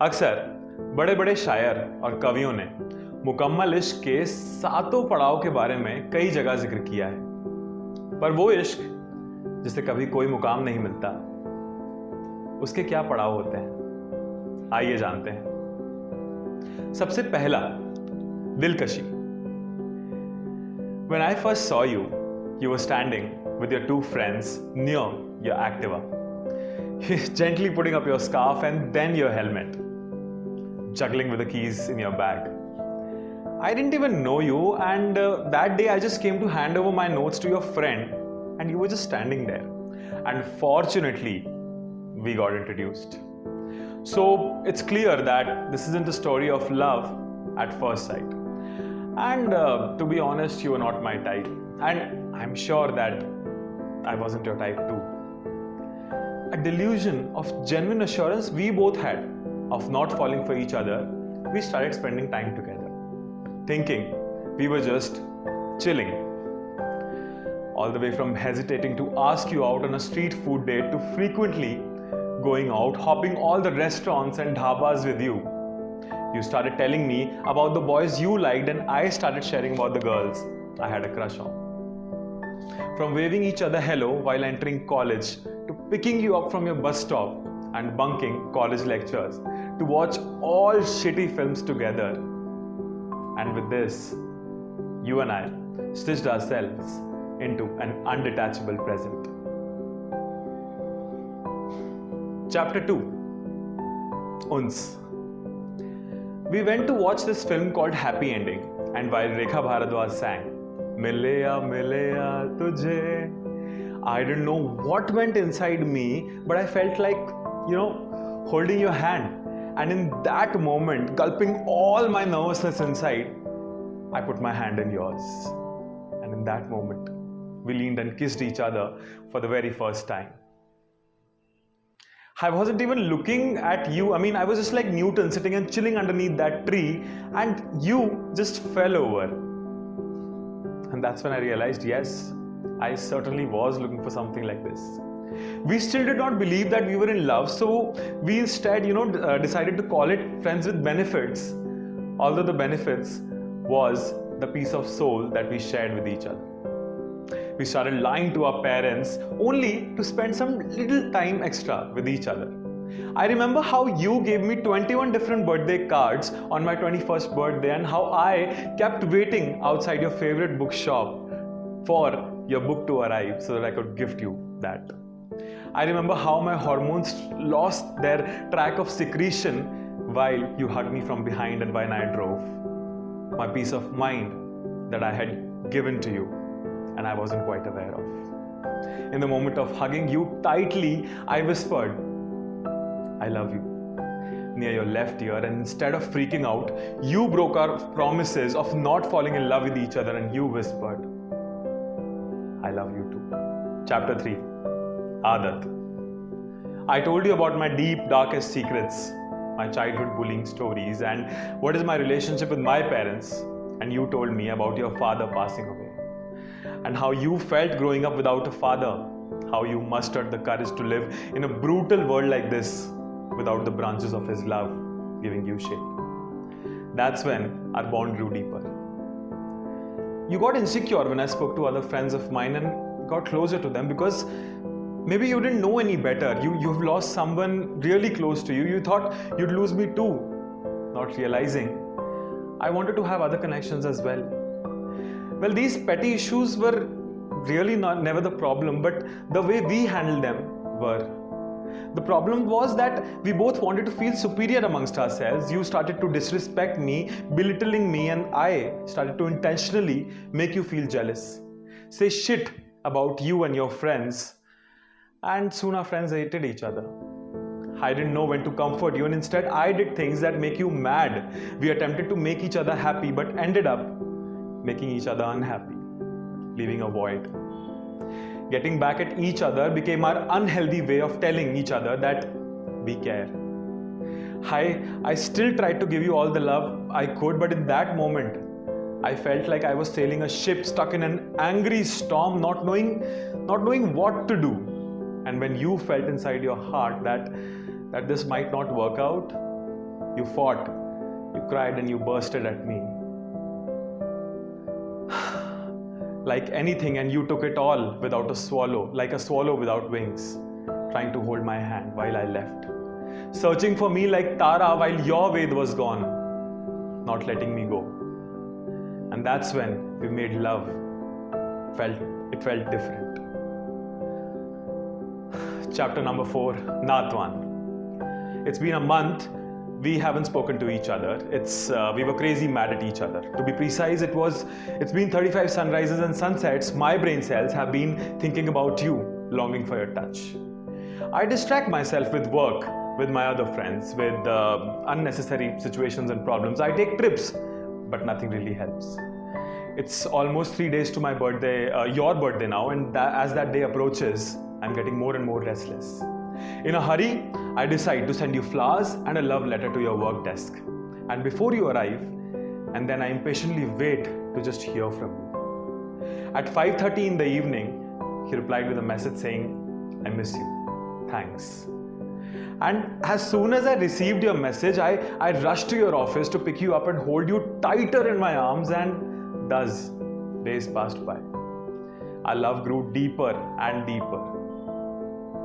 अक्सर बड़े बड़े शायर और कवियों ने मुकम्मल इश्क के सातों पड़ाव के बारे में कई जगह जिक्र किया है, पर वो इश्क जिसे कभी कोई मुकाम नहीं मिलता, उसके क्या पड़ाव होते हैं, आइए जानते हैं। सबसे पहला, दिलकशी। When I first saw you, you were standing with your two friends near your Activa, gently putting up your scarf and then your helmet, juggling with the keys in your bag. I didn't even know you, and that day I just came to hand over my notes to your friend, and you were just standing there. And fortunately, we got introduced. So it's clear that this isn't a story of love at first sight. And to be honest, you were not my type. And I'm sure that I wasn't your type too. A delusion of genuine assurance we both had of not falling for each other, we started spending time together, thinking we were just chilling. All the way from hesitating to ask you out on a street food date to frequently going out, hopping all the restaurants and dhabas with you. You started telling me about the boys you liked, and I started sharing about the girls I had a crush on. From waving each other hello while entering college, to picking you up from your bus stop and bunking college lectures, to watch all shitty films together. And with this, you and I stitched ourselves into an undetachable present. Chapter 2, Uns. We went to watch this film called Happy Ending, and while Rekha Bharadwaj sang Milaya Tujhe, I didn't know what went inside me, but I felt like, holding your hand. And in that moment, gulping all my nervousness inside, I put my hand in yours. And in that moment, we leaned and kissed each other for the very first time. I wasn't even looking at you. I was just like Newton sitting and chilling underneath that tree, and you just fell over. And that's when I realized, yes, I certainly was looking for something like this. We still did not believe that we were in love, so we instead, decided to call it friends with benefits, although the benefits was the piece of soul that we shared with each other. We started lying to our parents only to spend some little time extra with each other. I remember how you gave me 21 different birthday cards on my 21st birthday, and how I kept waiting outside your favorite bookshop for your book to arrive so that I could gift you that. I remember how my hormones lost their track of secretion while you hugged me from behind and when I drove. My peace of mind that I had given to you and I wasn't quite aware of. In the moment of hugging you tightly, I whispered, I love you, near your left ear, and instead of freaking out, you broke our promises of not falling in love with each other and you whispered, I love you too. Chapter 3, Aadat. I told you about my deep, darkest secrets, my childhood bullying stories, and what is my relationship with my parents, and you told me about your father passing away, and how you felt growing up without a father, how you mustered the courage to live in a brutal world like this without the branches of his love giving you shade. That's when our bond grew deeper. You got insecure when I spoke to other friends of mine and got closer to them because maybe you didn't know any better. You've lost someone really close to you. You thought you'd lose me too, not realizing I wanted to have other connections as well. Well, these petty issues were really never the problem, but the way we handled them were. The problem was that we both wanted to feel superior amongst ourselves. You started to disrespect me, belittling me, and I started to intentionally make you feel jealous. Say shit about you and your friends, and soon our friends hated each other. I didn't know when to comfort you, and instead I did things that make you mad. We attempted to make each other happy, but ended up making each other unhappy, leaving a void. Getting back at each other became our unhealthy way of telling each other that we care. I still tried to give you all the love I could, but in that moment, I felt like I was sailing a ship stuck in an angry storm, not knowing what to do. And when you felt inside your heart that this might not work out, You fought, you cried, and you bursted at me. Like anything, and you took it all without a swallow, like a swallow without wings, trying to hold my hand while I left. Searching for me like Tara while your Ved was gone, not letting me go. And that's when we made love. It felt different. Chapter number 4, Natwan. It's been a month. We haven't spoken to each other. We were crazy mad at each other. To be precise, it's been 35 sunrises and sunsets. My brain cells have been thinking about you, longing for your touch. I distract myself with work, with my other friends, with unnecessary situations and problems. I take trips, but nothing really helps. It's almost 3 days to my birthday, your birthday now, and as that day approaches, I'm getting more and more restless. In a hurry, I decide to send you flowers and a love letter to your work desk. And before you arrive, and then I impatiently wait to just hear from you. At 5:30 in the evening, he replied with a message saying, "I miss you. Thanks." And as soon as I received your message, I rushed to your office to pick you up and hold you tighter in my arms, and thus days passed by. Our love grew deeper and deeper,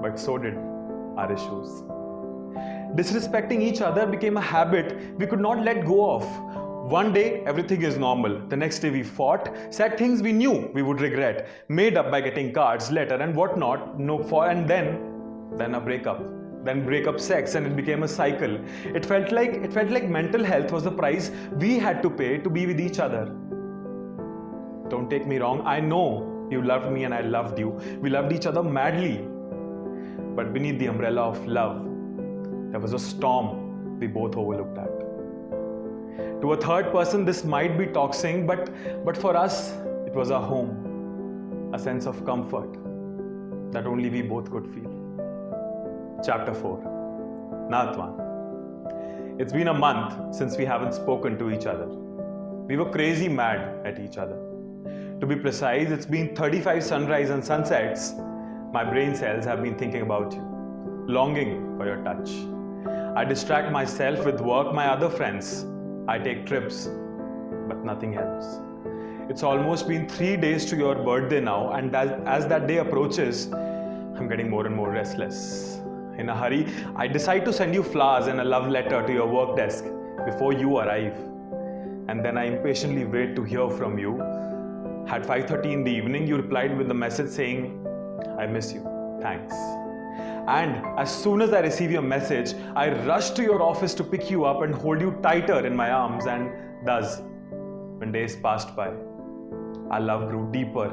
but so did our issues. Disrespecting each other became a habit we could not let go of. One day, everything is normal. The next day, we fought, said things we knew we would regret, made up by getting cards, letter, and whatnot. And then a breakup. Then breakup sex, and it became a cycle. It felt like mental health was the price we had to pay to be with each other. Don't take me wrong. I know you loved me and I loved you. We loved each other madly. But beneath the umbrella of love, there was a storm we both overlooked at. To a third person, this might be toxic, but for us, it was our home, a sense of comfort that only we both could feel. Chapter 4, Natwan. It's been a month since we haven't spoken to each other. We were crazy mad at each other. To be precise, it's been 35 sunrise and sunsets. My brain cells have been thinking about you, longing for your touch. I distract myself with work, my other friends. I take trips, but nothing helps. It's almost been 3 days to your birthday now, and as that day approaches, I'm getting more and more restless. In a hurry, I decide to send you flowers and a love letter to your work desk before you arrive. And then I impatiently wait to hear from you. At 5:30 in the evening, you replied with the message saying, "I miss you. Thanks." And as soon as I receive your message, I rush to your office to pick you up and hold you tighter in my arms. And thus, when days passed by, our love grew deeper,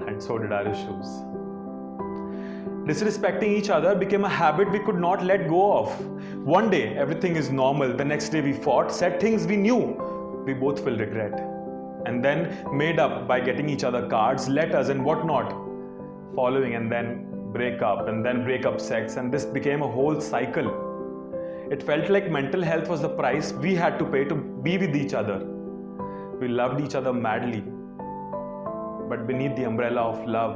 and so did our issues. Disrespecting each other became a habit we could not let go of. One day, everything is normal. The next day, we fought, said things we knew we both will regret, and then made up by getting each other cards, letters, and whatnot. Following, and then breakup, and then breakup sex, and this became a whole cycle. It felt like mental health was the price we had to pay to be with each other. We loved each other madly, but beneath the umbrella of love,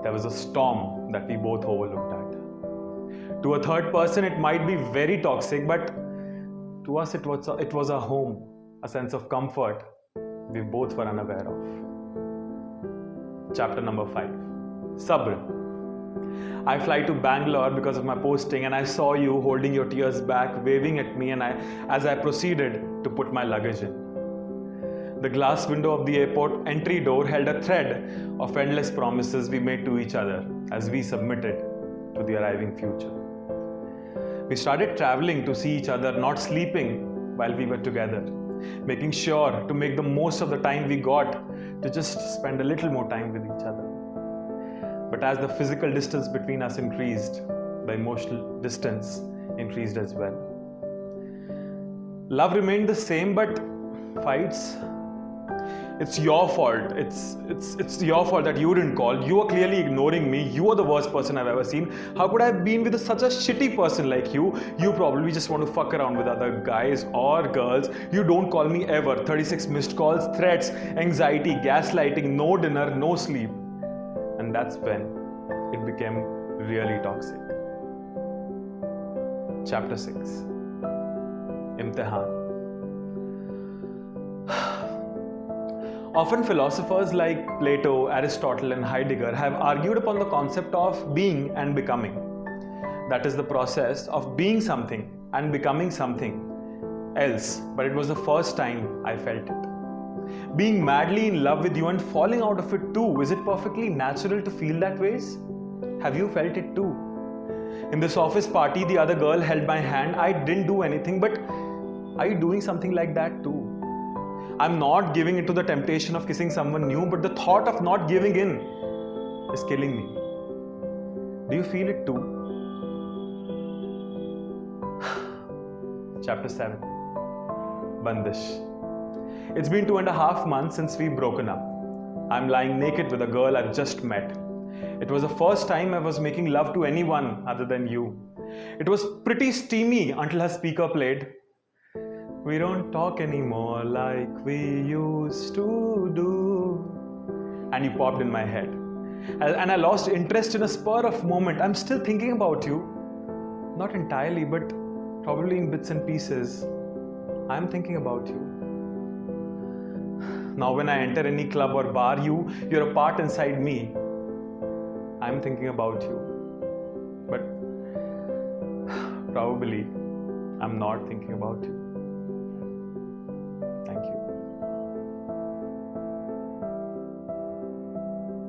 there was a storm that we both overlooked at. To a third person, it might be very toxic, but to us, it was a home, a sense of comfort we both were unaware of. Chapter number 5, Sabr. I fly to Bangalore because of my posting, and I saw you holding your tears back, waving at me, and as I proceeded to put my luggage in. The glass window of the airport entry door held a thread of endless promises we made to each other as we submitted to the arriving future. We started traveling to see each other, not sleeping while we were together, making sure to make the most of the time we got to just spend a little more time with each other. But as the physical distance between us increased, the emotional distance increased as well. Love remained the same, but fights, it's your fault. It's your fault that you didn't call. You are clearly ignoring me. You are the worst person I've ever seen. How could I have been with such a shitty person like you? You probably just want to fuck around with other guys or girls. You don't call me ever. 36 missed calls, threats, anxiety, gaslighting, no dinner, no sleep. And that's when it became really toxic. Chapter 6. Imtihan. Often philosophers like Plato, Aristotle and Heidegger have argued upon the concept of being and becoming. That is the process of being something and becoming something else, but it was the first time I felt it. Being madly in love with you and falling out of it too, is it perfectly natural to feel that ways? Have you felt it too? In this office party, the other girl held my hand. I didn't do anything, but are you doing something like that too? I'm not giving into the temptation of kissing someone new, but the thought of not giving in is killing me. Do you feel it too? Chapter 7. Bandish. It's been 2.5 months since we've broken up. I'm lying naked with a girl I've just met. It was the first time I was making love to anyone other than you. It was pretty steamy until her speaker played. We don't talk anymore like we used to do. And you popped in my head. And I lost interest in a spur of moment. I'm still thinking about you. Not entirely, but probably in bits and pieces. I'm thinking about you. Now when I enter any club or bar, you're a part inside me. I'm thinking about you. But probably I'm not thinking about you.